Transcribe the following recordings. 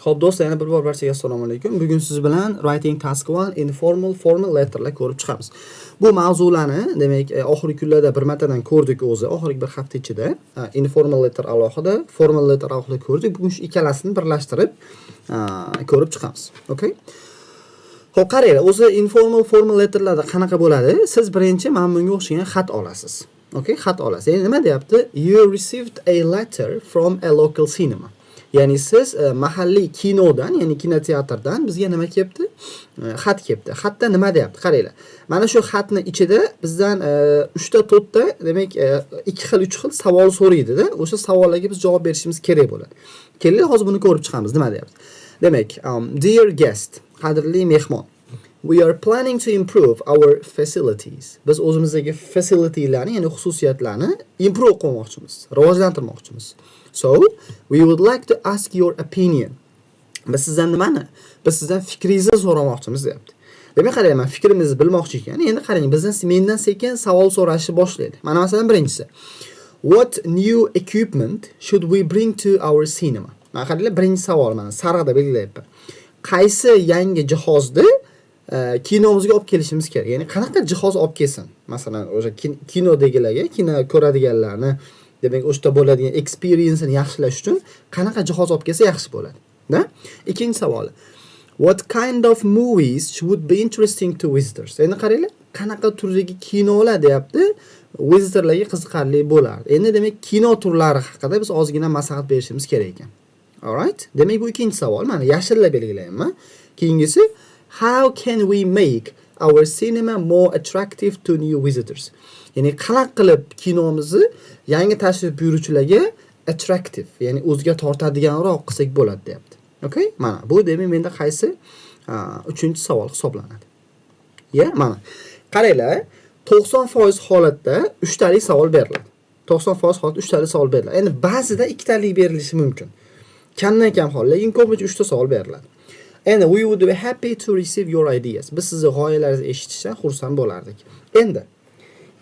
Xo'p, do'stlar, yana bir bor barchaga assalomu alaykum. Bugun siz bilan writing task 1 informal formal letterlar ko'rib chiqamiz. Bu mavzularni, demak, oxirgi kunlarda bir martadan ko'rdik o'zi, oxirgi bir hafta ichida. Informal letter alohida, formal letter alohida ko'rdik. Bugun shu ikkalasini birlashtirib ko'rib chiqamiz. Okay? Xo'p, qaranglar, o'zi informal formal letterlarda qanaqa bo'ladi? Siz birinchi mana bunga o'xshagan xat olasiz. Okay, xat olasiz. Ya'ni nima deyapti? You received a letter from a local cinema. Ya'ni siz mahalliy kinodan, ya'ni kinoteatrdan bizga nima kelibdi? Xat kelibdi. Xatda nima deyapti? Qaranglar. Mana shu xatni ichida bizdan 3 ta 4 ta, demak, 2 xil 3 xil savol so'raydi-da. O'sha savollarga biz javob berishimiz kerak bo'ladi. Kelinglar, hozir buni ko'rib chiqamiz. Nima deyapti? Demak, dear guest, qadrli mehmon. We are planning to improve our facilities. Biz o'zimizdagi facilitylarni, ya'ni xususiyatlarni improve qilmoqchimiz, rivojlantirmoqchimiz. So, we would like to ask your opinion. Biz sizdan nimani? Biz sizdan fikringizni so'ramoqchimiz, deyapti. Demak, qarang, men fikrimizni bilmoqchi ekan. Endi qarang, mendan sekin savol so'rashni boshlaydi. Mana masalan, birinchisi. What new equipment should we bring to our cinema? Mana qaranglar, birinchi savol mana sariqda belgilayapman. Qaysi yangi jihozni kinomizga olib kelishimiz kerak? Ya'ni qanaqa jihoz olib kelsin? Masalan, o'sha kinodagilarga, kino ko'radiganlarni, demak, o'shda bo'ladigan experience-ni yaxshilash uchun qanaqa jihoz olib kelsa yaxshi bo'ladi? Da? Ikkinchi savol. What kind of movies would be interesting to visitors? Endi qaranglar, qanaqa turdagi kinolar deyapti, visitorlarga qiziqarli bo'lardi. Endi demak, kino turlari haqida biz ozgina maslahat berishimiz kerak ekan. Alright? Demak, bu ikkinchi savol. Mana yashillar belgilayapman. Keyingisi, how can we make our cinema more attractive to new visitors? Ya'ni qanaqa qilib kinomizni yangi tashrif buyuruvchilarga attractive, ya'ni o'ziga tortadiganroq qilsak bo'ladi, deyapti. Okay? Mana bu demak menda qaysi 3-savol hisoblanadi. Mana. Qaranglar, 90% holatda 3 talik savol beriladi. 90% holatda 3 talik savol beriladi. Endi ba'zida 2 talik berilishi mumkin. Kamdan kam holda, lekin ko'pincha 3 ta savol beriladi. And we would be happy to receive your ideas. Biz sizni g'oyalaringizni eshitishdan xursand bo'lardik. Endi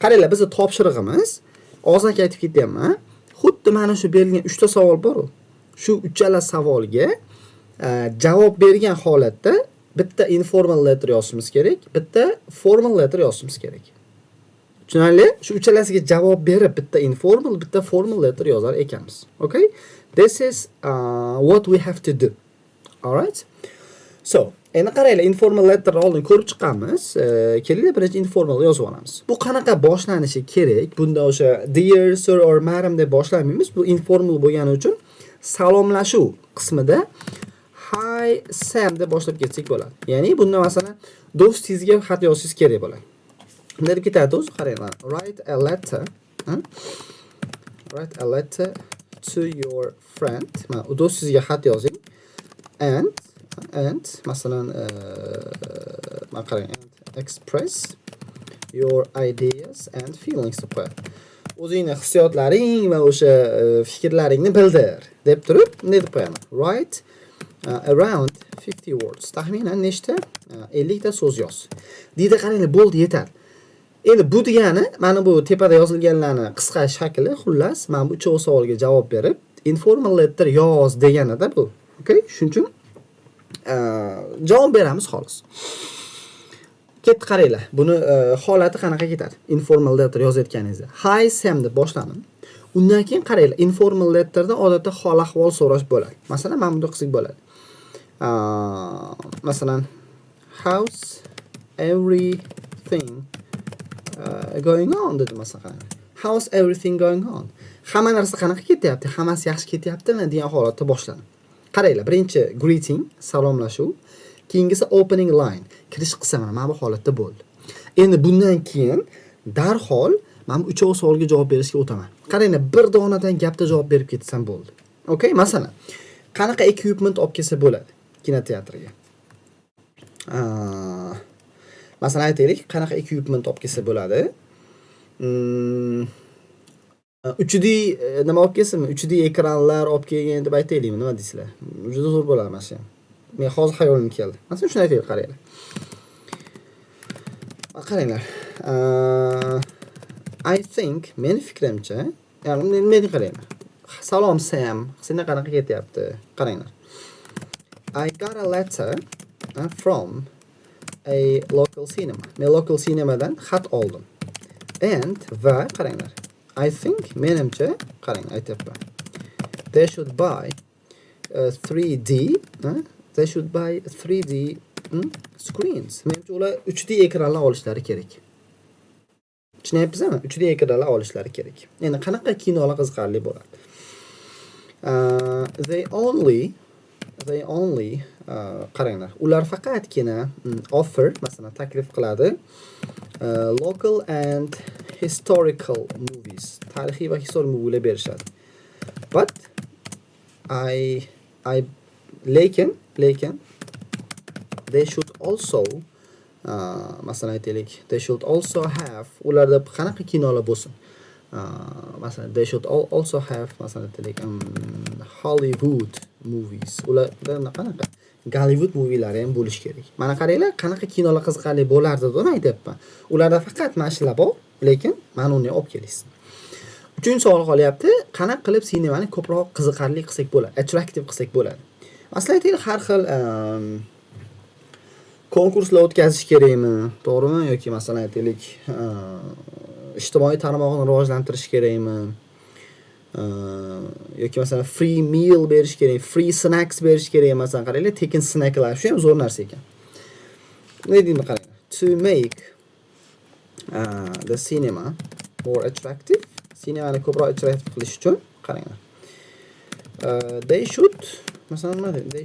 qaranglar, bizning topshirig'imiz, ozak aytib ketyapman, xuddi mana shu berilgan 3 ta savol bor-ku. Shu uchala savolga javob bergan holatda bitta informal letter yozishimiz kerak, bitta formal letter yozishimiz kerak. Tushunarli? Shu uchalasiga javob berib bitta informal, bitta formal letter yozar ekanmiz. Okay? This is what we have to do. All right? So, endi qaranglar, informal letter oldin ko'rib chiqamiz. Kelinglar, birinchi informal yozib olamiz. Bu qanaqa boshlanishi kerak? Bunda o'sha dear sir or madam deb boshlanmaymiz. Bu informal bo'lgani uchun salomlashuv qismida hi Sam deb boshlab ketsak bo'ladi. Ya'ni bunda masalan do'stingizga xat yozishingiz kerak bo'ladi. Bunday deb ketadi, o'zi qaranglar. Write a letter to your friend. Mana do'stingizga xat yozing. And masalan and express your ideas and feelings deb qo'yadi. O'zingning hissiyotlaring va o'sha fikrlaringni bildir deb turib, nima deb qo'yaman? Write around 50 words. Taxminan nechta? 50 ta so'z yoz. Deydi, qaranglar, bo'ldi, yetadi. Endi bu degani, mana bu tepada yozilganlarni qisqa shakli, xullas, mana bu 3 savolga javob berib, informal letter yoz deganida bu. Okay? Shuning uchun javob beramiz xolos. Ketdi, qaranglar. Buni holati qanaqa ketadi? Informal letter yozayotganingizda. Hi Sam deb boshladim. Undan keyin qaranglar, informal letterda odatda hol ahvol so'rash bo'ladi. Masalan, mana bunday qilsak bo'ladi. Masalan, how's everything going on dedi masalan. How's everything going on? Hamma narsa qanaqa ketyapti? Hammasi yaxshi ketyaptimi degan holatda boshladim. Qaranglar, birinchi greeting, salomlashuv, keyingisi opening line, kirish qismi mana bu holatda bo'ldi. Endi bundan keyin darhol men 3 savolga javob berishga o'taman. Qaranglar, bir donadan gapda javob berib ketsam bo'ldi. Okay, masalan, qanaqa equipment olib kelsa bo'ladi kinoteatrga? Masalan, aytaylik, qanaqa equipment olib kelsa bo'ladi? 3D nima olib kelsinmi? 3D ekranlar olib kelgan deb aytaylikmi? Nima deysizlar? Juda zo'r bo'ladi mana shu. Men hozir xayolim keldi. Masalan, shuni aytaylik, qaranglar. Qaranglar. I think, men fikrimcha, ya'ni men qaranglar. Salom Sam, seni qanaqa ketyapti? Qaranglar. I got a letter from a local cinema. Men local cinemadan xat oldim. And va qaranglar. I think menimcha qarang aytyapman. They should buy 3D they should buy 3D screens. Menimcha ular 3D ekranlar olishlari kerak. Tushunyapsizmi? 3D ekranlar olishlari kerak. Endi qanaqa kinolar qiziqarli bo'ladi? They only qaranglar. Ular faqatgina offer, masalan, taklif qiladi local and historical movies. Tarixiy va historik movielar berishadi. But lekin they should also masalan aytaylik, they should also have ularda qanaqa kinolar bo'lsin. Masalan, they should also have masalan aytaylik Hollywood movies. Ularda qanaqa Gollywood movielari ham bo'lish kerak. Mana qaranglar, qanaqa kinolar qiziqarli bo'lardi deb aytyapman. Ularda faqat mana shular bor, lekin mana uni olib kelasiz. Uchinchi savol qolyapti, qanaqa qilib sinemani ko'proq qiziqarli qilsak bo'ladi, attractive qilsak bo'ladi. Masalan aytaylik, har xil konkurslar o'tkazish kerakmi, to'g'rimi? Yoki masalan aytaylik, ijtimoiy tarmoqni rivojlantirish kerakmi? Yoki masalan free meal berish kerak, free snacks berish kerak, masalan qaranglar, tekin snacklar, shu ham zo'r narsa ekan. Ne deyman qaranglar? To make the cinema more attractive, sinemani ko'proq attractive qilish uchun qaranglar. They should masalan nima deydi?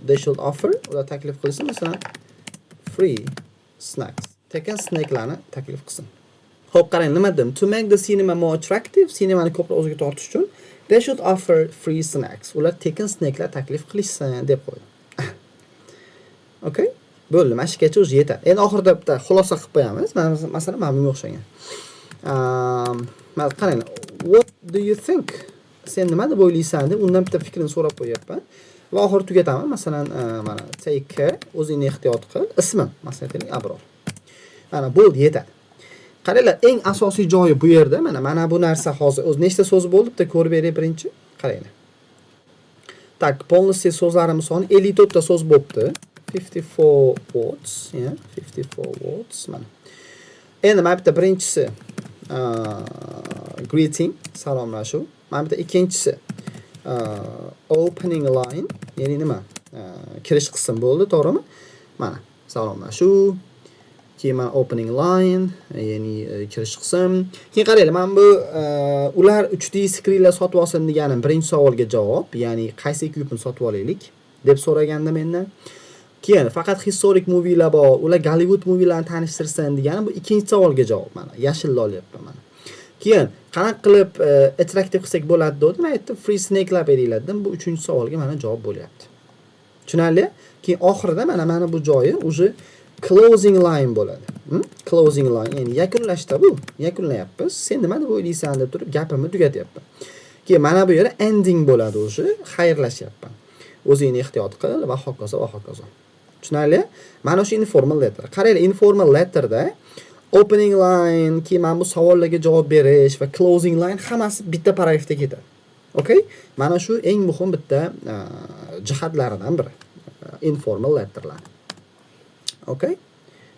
They should offer, ular taklif qilsa masalan free snacks. Tekin snacklarni taklif qilsin. Xo'p, qarang, nima dedim? To make the cinema more attractive, sinemani ko'proq o'ziga tortish uchun they should offer free snacks. Ular tekin snacklar taklif qilishsin deb qo'ydi. Okay? Bo'ldi, mana shugacha o'zi yetadi. Endi oxirida bitta xulosa qilib qo'yamiz. Masalan, mana bunga o'xshagan. Mana qarang, what do you think? Sen nima deb o'ylaysan deb undan bitta fikrini so'rab qo'yapman. Va oxiri tugataman. Masalan, mana take care, o'zingni ehtiyot qil. Ismim, masalan, Abror. Mana bo'ldi, yetadi. Qaranglar, eng asosiy joyi bu yerda. Mana bu narsa hozir o'z nechta so'z bo'ldi? Bitta ko'rib beray birinchi. Qaranglar. Tak, полностью so'zlarimiz soni 54 ta so'z bo'libdi. 54 words, 54 words. Mana. Endi mana bitta birinchisi greeting, salomlashuv. Mana bitta ikkinchisi opening line, ya'ni nima? Kirish qism bo'ldi, to'g'rimi? Mana salomlashuv. Keyin mana opening line, ya'ni kirish qism. Keyin qaranglar, mana bu ular 3D skrinlar sotib olsin deganim birinchi savolga javob, ya'ni qaysi ekvipment sotib olaylik deb so'raganda mendan. Keyin faqat historic movielar bor, ular Gollywood movielarni tanishtirsin deganim bu ikkinchi savolga javob. Mana yashilni olyapman mana. Keyin qanaqa qilib attractive qilsak bo'ladi dedim, aytdim free snacklar beringlar dedim. Bu uchinchi savolga mana javob bo'lyapti. Tushunarli? Keyin oxirida mana bu joyi o'zi closing line bo'ladi. Closing line, ya'ni yakunlashda bu. Yakunlayapmiz. Sen nima deb o'ylaysan deb turib gapimni tugatyapman. Keyin mana bu yerda ending bo'ladi o'zi, xayrlashyapman. O'zingni ehtiyot qil va hokazo va hokazo. Tushunarli? Mana shu informal letter. Qaranglar, informal letterda opening line, keyin mana bu savollarga javob berish va closing line hammasi bitta paragrafda ketadi. Okay? Mana shu eng muhim bitta jihatlaridan biri. Informal letterlar. Okay?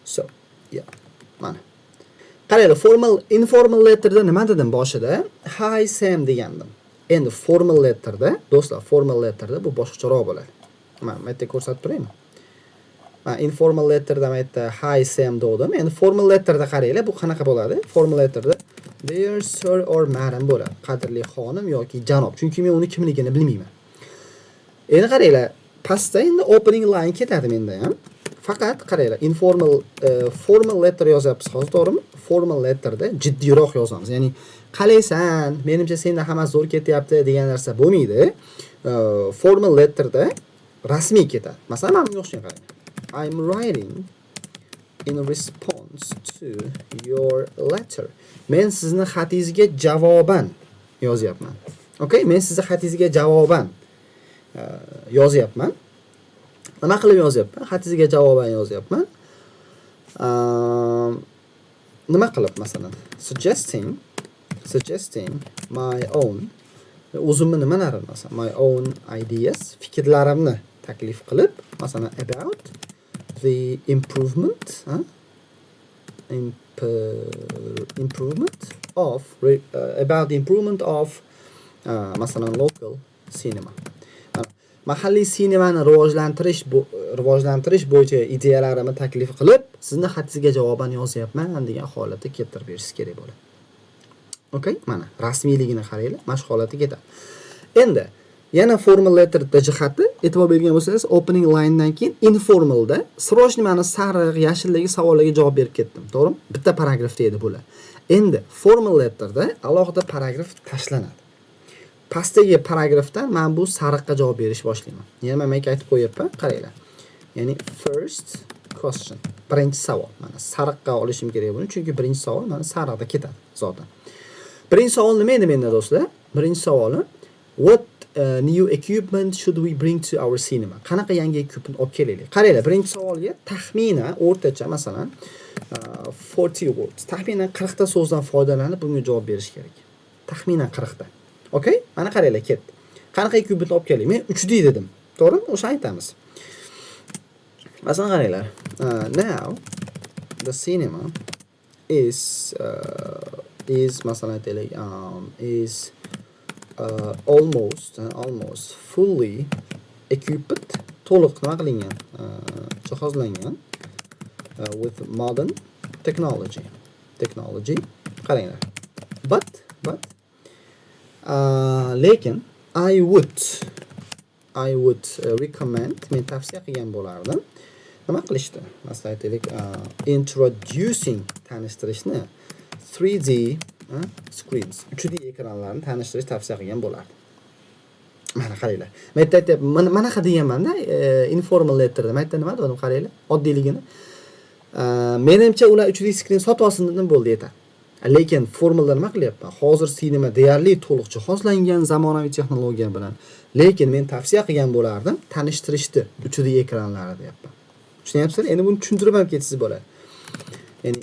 So, yeah. Mana. Qaranglar, informal letterda nima dedim boshida? Hi Sam degandim. Endi formal letterda, do'stlar, formal letterda bu boshqacharoq bo'ladi. Mana bu yerda ko'rsatib turaymi? Mana informal letterda men aytda hi Sam dedim. Endi formal letterda qaranglar, bu qanaqa bo'ladi? Formal letterda dear sir or madam bo'ladi. Qadrli xonim yoki janob. Chunki men uni kimligini bilmayman. Endi qaranglar, pastda endi opening line ketadi menda ham. Faqat qaranglar, formal letter yozyapmiz hozir, to'g'rimi? Formal letterda jiddiyroq yozamiz. Ya'ni qalaysan, menimcha senda hammasi zo'r ketyapti degan narsa bo'lmaydi. Formal letterda rasmiy ketadi. Masalan, mana bunga o'xshagan qarang. I'm writing in response to your letter. Men sizni xatingizga javoban yozyapman. Okay? Men sizni xatingizga javoban yozyapman. Nima qilib yozyapman? Xatingizga javoban yozyapman. Nima qilib masalan? Suggesting my own o'zimni nimalarim masalan my own ideas fikrlarimni taklif qilib masalan about the improvement improvement of about the improvement of masalan local cinema mahalliy sinemani rivojlantirish bo'yicha ideyalarimni taklif qilib sizni xatingizga javoban yozyapman degan holatda keltirib berishingiz kerak bo'ladi. Okay, mana rasmiyligini qaranglar, mana shu holatga ketadi. Endi yana formal letter jihati e'tibor bergan bo'lsangiz, opening line dan keyin informalda srochniy mana sariq, yashildagi savollarga javob berib ketdim, to'g'rimi? Bitta paragrafda edi bular. Endi formal letterda alohida paragraf tashlanadi. Pastdagi paragrafdan men bu sariqqa javob berish boshlayman. Yana men aytib qo'yapman, qaranglar. Ya'ni first question, birinchi savol. Mana sariqqa olishim kerak buni, chunki birinchi savol mana sariqda ketadi zotan. Birinchi savol nima edi menda do'stlar? Birinchi savolim what new equipment should we bring to our cinema? Qanaqa yangi equipment olib kelaylik? Qaranglar, birinchi savolga taxminan o'rtacha masalan 40 words, taxminan 40 ta so'zdan foydalanib bunga javob berish kerak. Taxminan 40 ta. Okay? Mana qaranglar, ketdi. Qanaqa equipment olib kelaylik? Men 3 D dedim. To'g'rimi? O'sha aytamiz. Masalan qaranglar. Now the cinema is masalan aytaylik is almost fully equipped, to'liq nima qilingan, jihozlangan with modern technology. Qaranglar. But lekin I would recommend, men tavsiya qilgan bo'lardim. Nima qilishdi? Masalan aytaylik introducing, tanishtirishni 3D screens, 3D ekranlarni tanishtirish tavsiya qilgan bo'lardi. Mana qaranglar. Men aytayapman, mana qa deganman-da, informal letterda. Men aytdim nima dedim, qaranglar, oddiyligini. Menimcha ular 3D screen sotib olsin dedim, bo'ldi yetadi. Lekin formalda nima qilyapman? Hozir sinema deyarli to'liq jihozlangan zamonaviy texnologiya bilan. Lekin men tavsiya qilgan bo'lardim, tanishtirishdi 3D ekranlari deyapman. Tushunyapsizlar? Endi buni tushuntirib ham ketsangiz bo'ladi. Ya'ni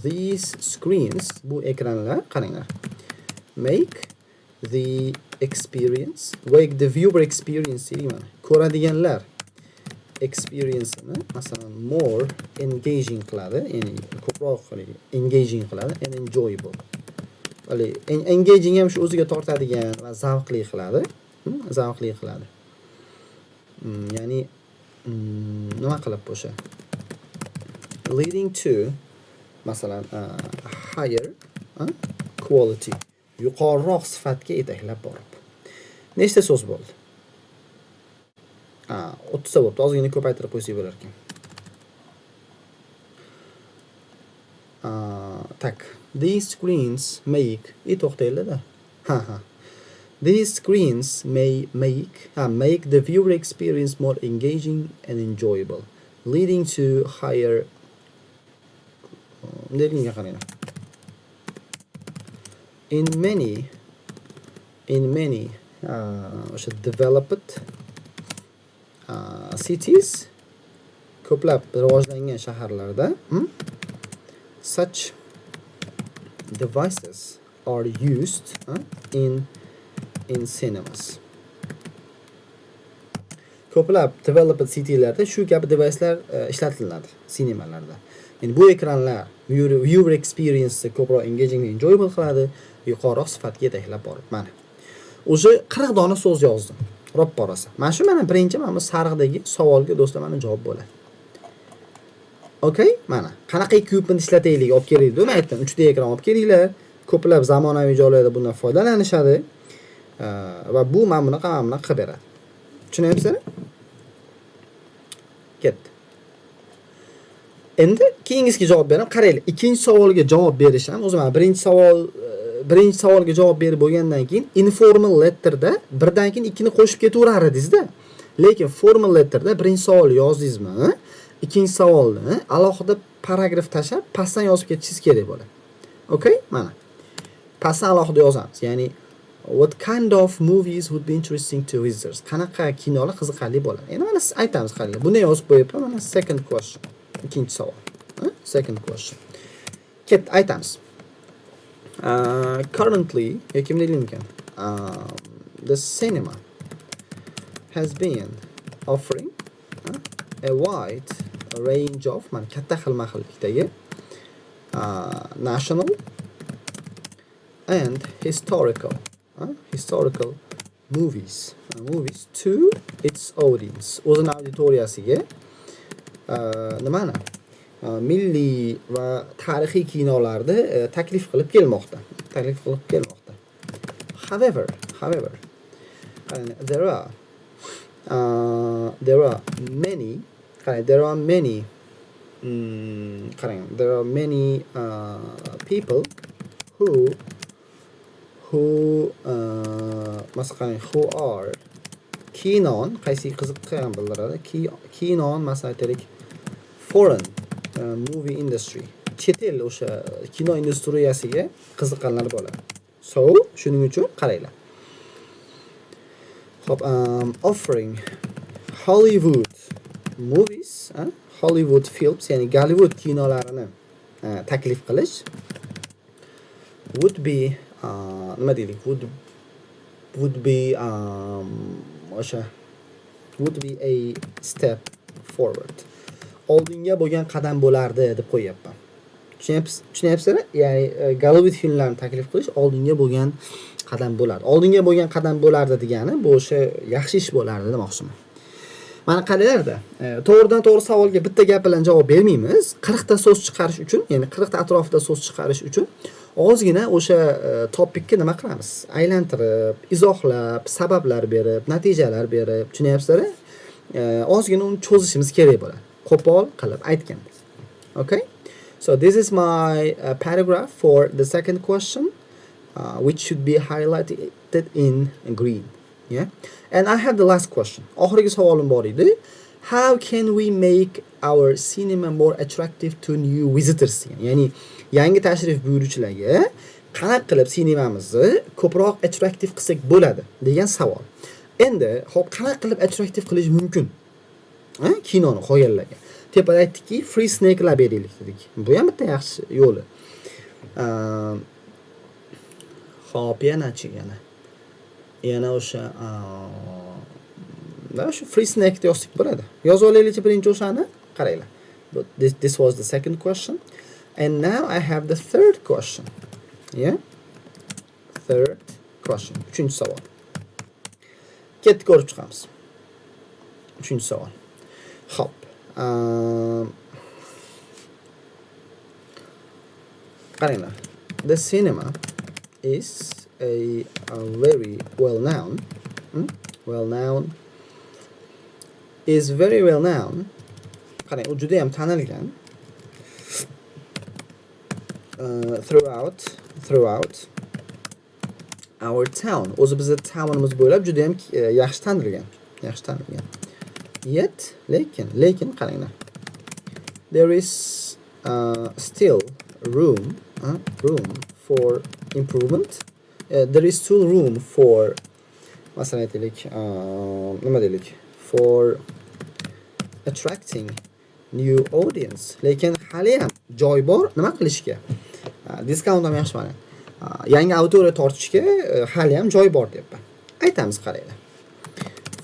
these screens, bu ekranlar, qaranglar, make the viewer experience, ko'radiganlar experience-ni masalan more engaging qiladi, ya'ni ko'proq engaging qiladi and enjoyable. Engaging ham shu o'ziga tortadigan va zavqli qiladi. Ya'ni nima qilib o'sha leading to masalan higher quality, yuqoriroq sifatga yetaklab borib. Nechta so'z bo'ldi? 30 ta bo'ldi. Ozgina ko'paytirib qo'ysak bo'lar ekan. Tak. These screens make to'xtaylar-da. These screens make the viewer experience more engaging and enjoyable, leading to higher in many developed cities, ko'plab rivojlangan shaharlarda such devices are used in cinemas. Ko'plab developed citylarda shu kabi devicelar ishlatiladi sinemalarda. Ya'ni bu ekranlar viewer experience ko'proq engaging and enjoyable qiladi, yuqoriroq sifatga yetaklab borib. Mana. O'sha 40 dona so'z yozdim. Rob borasa. Mana shu birinchi mana sariqdagi savolga do'stlar mana javob bo'ladi. Okay? Mana qanaqa equipment ishlataylik, olib kelaylik deb aytdim. 3D ekran olib kelinglar. Ko'plab zamonaviy joylarda bundan foydalanishadi. Va bu mana bunaqa qilib beradi. Tushunyapsizlar? Ketdi. Endi keyingisiga javob beraman. Qaranglar, ikkinchi savolga javob berish ham o'zi mana birinchi savolga javob berib bo'lgandan keyin informal letterda birdan keyin ikkini qo'shib ketaverar edingiz-da. Lekin formal letterda birinchi savolni yozdingizmi, ikkinchi savolni alohida paragraf tashab pastdan yozib ketishingiz kerak bo'ladi. Okay? Mana. Pastdan alohida yozamiz. Ya'ni what kind of movies would be interesting to visitors? Qanaqa kinolar qiziqarli bo'ladi? Endi mana siz aytamiz, qaranglar. Buni yozib qo'yibman. Mana second question. Ikkinchi savol. Second question. Ket aytamiz. Currently yoki bunday mumkin. The cinema has been offering a wide range of katta xilma-xillikdagi national and historical movies to its audience. O'zini auditoriyasiga nimani milliy va tarixiy kinolarni taklif qilib kelmoqda. However, there are many people who masalan who are keen on qaysi qiziqqan bildiradi. Keen on masalan aytaylik foreign movie industry, chet el o'sha kino industriyasiga qiziqqanlar bo'ladi. So shuning uchun qaranglar. Hop, offering Hollywood movies, Hollywood films, ya'ni Gollywood kinolarini taklif qilish would be nima deylik, would be a step forward. Oldinga bo'lgan qadam bo'lardi deb qo'yapman. Tushunyapsizlar? Ya'ni Gollywood filmlarini taklif qilish oldinga bo'lgan qadam bo'lardi. Oldinga bo'lgan qadam bo'lardi degani bu o'sha yaxshi ish bo'lardi demoqchiman. Mana qaranglar-da, to'g'ridan to'g'ri savolga bitta gap bilan javob bermaymiz. 40 ta so'z chiqarish uchun, ya'ni 40 ta atrofida so'z chiqarish uchun ozgina o'sha topikka nima qilamiz? Aylantirib, izohlab, sabablar berib, natijalar berib, tushunyapsizlar? Ozgina uni cho'zishimiz kerak bo'ladi. Qo'pol qilib aytgan. Okay? So this is my paragraph for the second question, which should be highlighted in green. Yeah? And I have the last question. Oxirgi savolim bor edi. How can we make our cinema more attractive to new visitors? Ya'ni yangi tashrif buyuruvchilarga qanaqa qilib sinemamizni ko'proq attractive qilsak bo'ladi degan savol. Endi hop qanaqa qilib attractive qilish mumkin? Kinoni qo'yganlarga. Tepada aytdikki, free snacklar beraylik dedik. Bu ham bitta yaxshi yo'li. Hop, yana o'sha free snack yozsak bo'ladi. Yozib olaylikchi birinchi o'shani. Qaranglar. This was the second question. And now I have the third question. Yeah? Third question. Uchinchi savol. Ketib ko'rib chiqamiz. Uchinchi savol. Hop. Qaranglar. The cinema is a very well-known qarang, u juda ham tanilgan throughout our town. O'zi bizning townimiz bo'ylab juda ham yaxshi tanilgan. Yet lekin qaranglar. There is still room for improvement. There is still room for masalan aytaylik nima deylik, for attracting new audience. Lekin hali ham joy bor nima qilishga. Discount ham yaxshi mana. Yangi auditoriya tortishga hali ham joy bor deyapman. Aytamiz, qaranglar.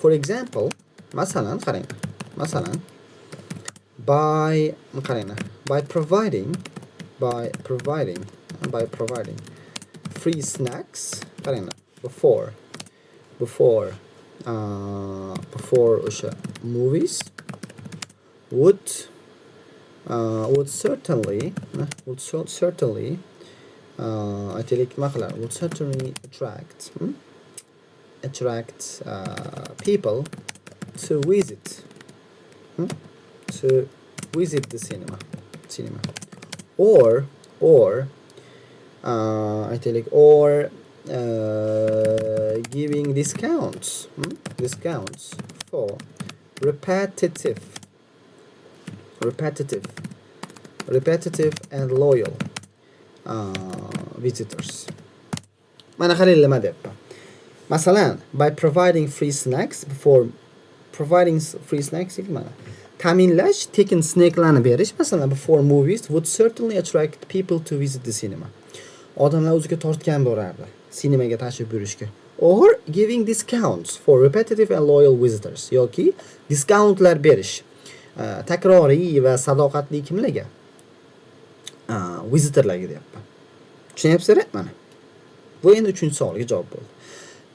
For example, masalan qaranglar. By providing free snacks before movies would certainly attract people to visit the cinema, or giving discounts for repetitive and loyal visitors. Mana qaranglar nima deyapman. Masalan, by providing free snacks mana ta'minlash, tekin snacklarni berish masalan before movies would certainly attract people to visit the cinema. odamlar o'ziga tortgan bo'lardi sinemaga tashrif buyurishga. Or giving discounts for repetitive and loyal visitors yoki diskountlar berish takroriy va sadoqatli kimlarga? Visitorlarga deyapman. Tushunyapsizlar? Mana. Bu endi 3-savolga javob bo'ldi.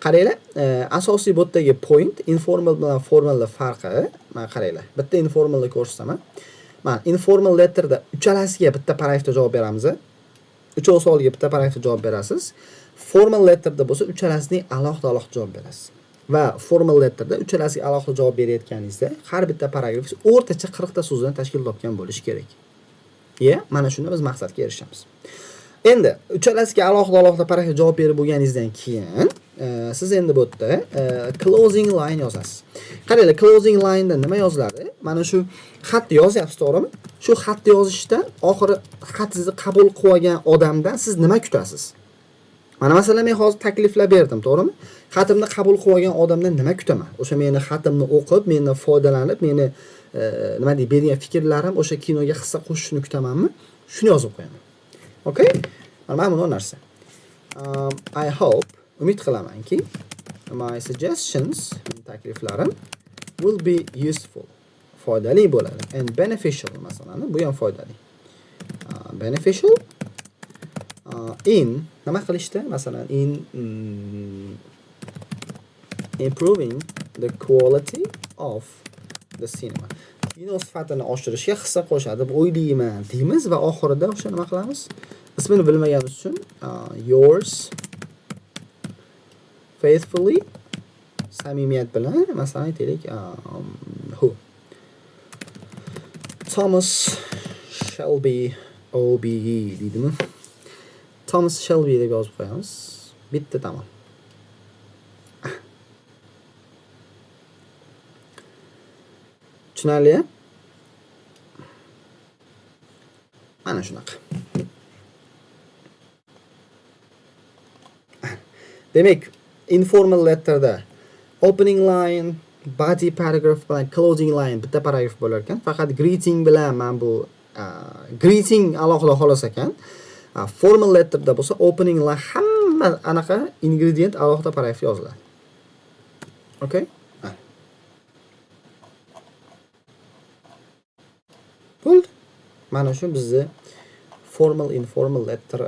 Qaranglar, asosiy bu yerdagi point informal bilan formal farqi. Mana qaranglar. Bitta informalni ko'rsataman. Mana informal letterda uchalasiga bitta paragrafda javob beramiz. Uchov savoliga bitta paragrafda javob berasiz. Formal letterda bo'lsa uchalasining alohida javob berasiz. Va formal letterda uchalasiga alohida javob berayotganingizda har bitta paragraf o'rtacha 40 ta so'zdan tashkil topgan bo'lishi kerak. Mana shunda biz maqsadga erishamiz. Endi uchalasiga alohida paragraf javob berib bo'lganingizdan keyin siz endi bu yerda closing line yozasiz. Qaranglar, closing line'da nima yoziladi? Mana shu xatni yozyapsiz, to'g'rimi? Shu xatni yozishdan oxiri xatingizni qabul qilib olgan odamdan siz nima kutasiz? Mana masalan men hozir takliflar berdim, to'g'rimi? Xatimni qabul qilib olgan odamdan nima kutaman? O'sha meni xatimni o'qib, mendan foydalanib, meni nima deydi, bergan fikrlarim o'sha kinoga hissa qo'shishini kutamanmi? Shuni yozib qo'yaman. Okay? Mana bu narsa. I hope, umid qilamanki, my suggestions, takliflarim will be useful. Foydali bo'ladi and beneficial masalan, bu ham foydali. Beneficial in nima qilishda? Masalan, in improving the quality of the cinema. Kino sifatini oshirishga hissa qo'shadi deb o'ylayman deymiz va oxirida o'sha nima qilamiz? Ismini bilmaganimiz uchun yours faithfully, samimiyat bilan masalan aytaylik, who Thomas Shelby OBE deydimi? Thomas Shelby deb yozib qo'yamiz. Bitta tamom. Tushunarli? Mana shunaqa. Demak, informal letterda opening line, body paragraph bilan closing line bitta paragraf bo'lar ekan. Faqat greeting bilan men bu greeting alohida xolos ekan. Formal letterda bo'lsa opening line hamma anaqa ingredient alohida paragraf yoziladi. Okay? Bo'ldi. Mana shu bizni formal informal letter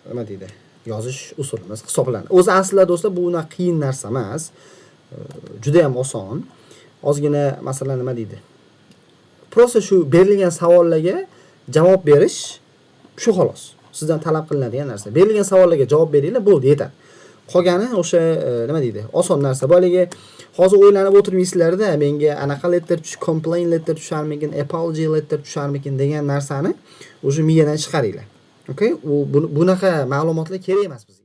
nima deydi? Yozish usulimiz hisoblanadi. O'zi aslida do'stlar bu unaqa qiyin narsa emas. Juda ham oson. Ozgina masalan nima deydi? Prosta shu berilgan savollarga javob berish shu xolos. Sizdan talab qilinadigan narsa. Berilgan savollarga javob beringlar, bo'ldi, yetadi. Qolgani o'sha nima deydi? Oson narsa. Boyagi hozir o'ylanib o'tirmaysizlarda, menga anaqa letter complaint letter tusharmikin, apology letter tusharmikin degan narsani o'sha miyadan chiqaringlar. Okay? Bunaqa ma'lumotlar kerak emas bizga.